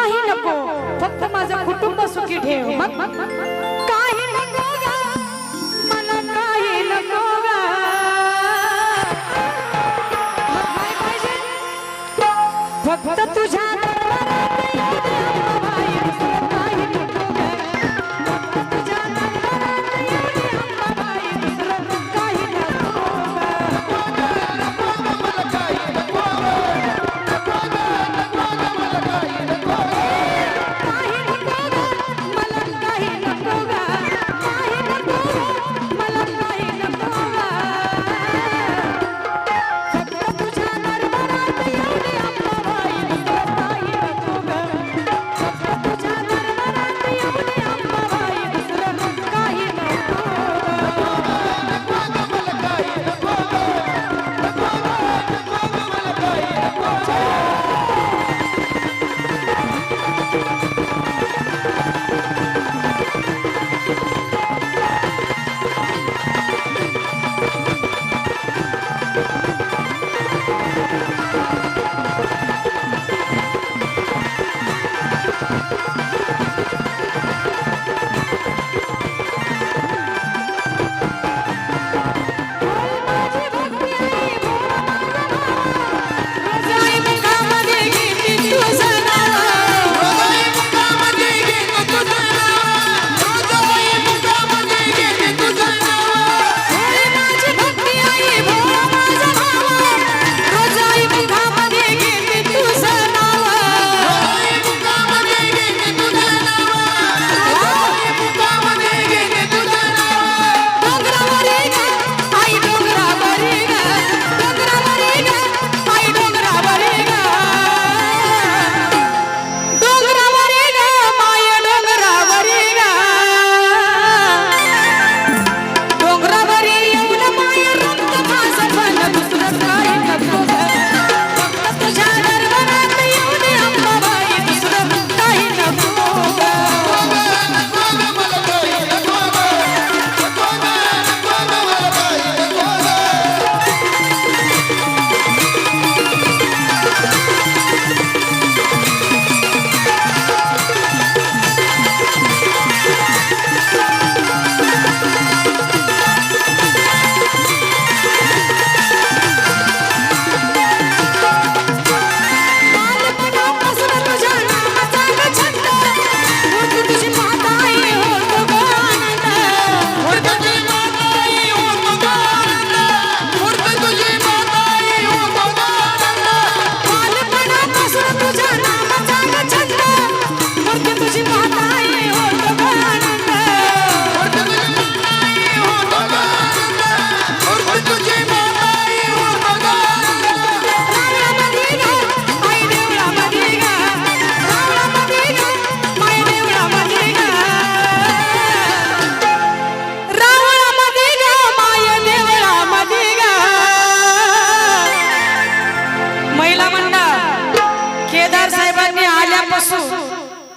काही नको, फक्त माझं कुटुंब सुखी ठेव. काही नको ग, मला काही नको ग. काय पाहिजे? फक्त तुझ्या दरबारात येऊ दे अंबाबाई, दुसरं काही नको ग. फक्त तुझ्या दरबारात येऊ दे अंबाबाई, दुसरं काही नको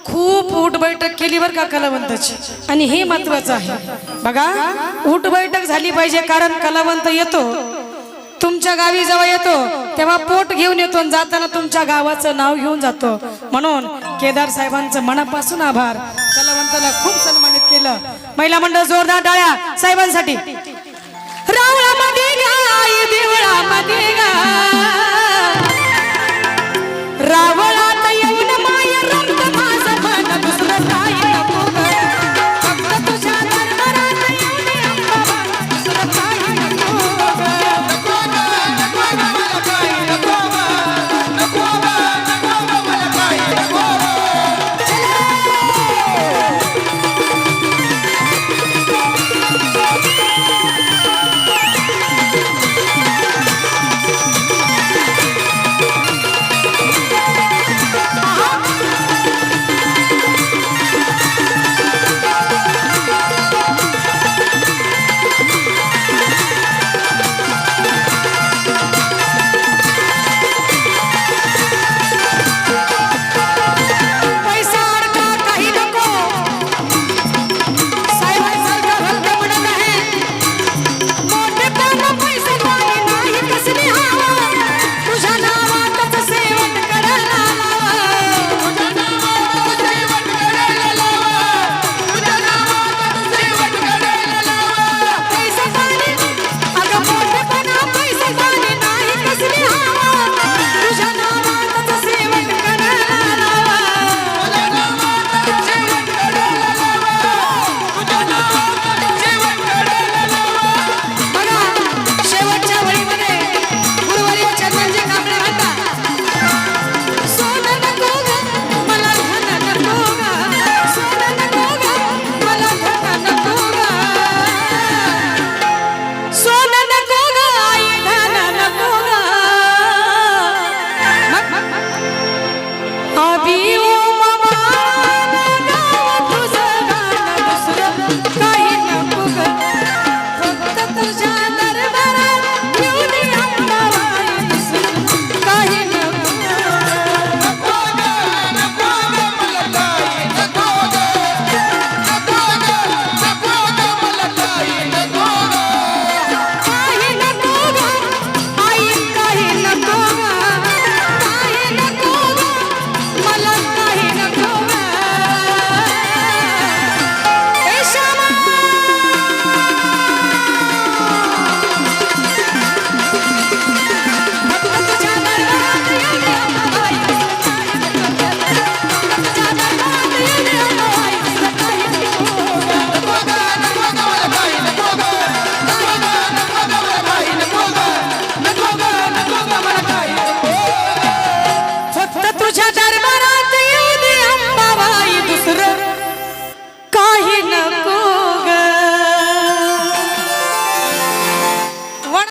खूप उठ बैठक केली बर का कलावंताची. आणि हे महत्वाचं आहे बघा, उठ बैठक झाली पाहिजे. कारण कलावंत येतो तुमच्या गावी जेव्हा येतो तेव्हा पोट घेऊन येतो आणि जाताना तुमच्या गावाचं नाव घेऊन जातो. म्हणून केदार साहेबांचं मनापासून आभार. कलावंताला खूप सन्मानित केलं. महिला मंडळ जोरदार टाळ्या साहेबांसाठी. रावळामध्ये गाय देवळामध्ये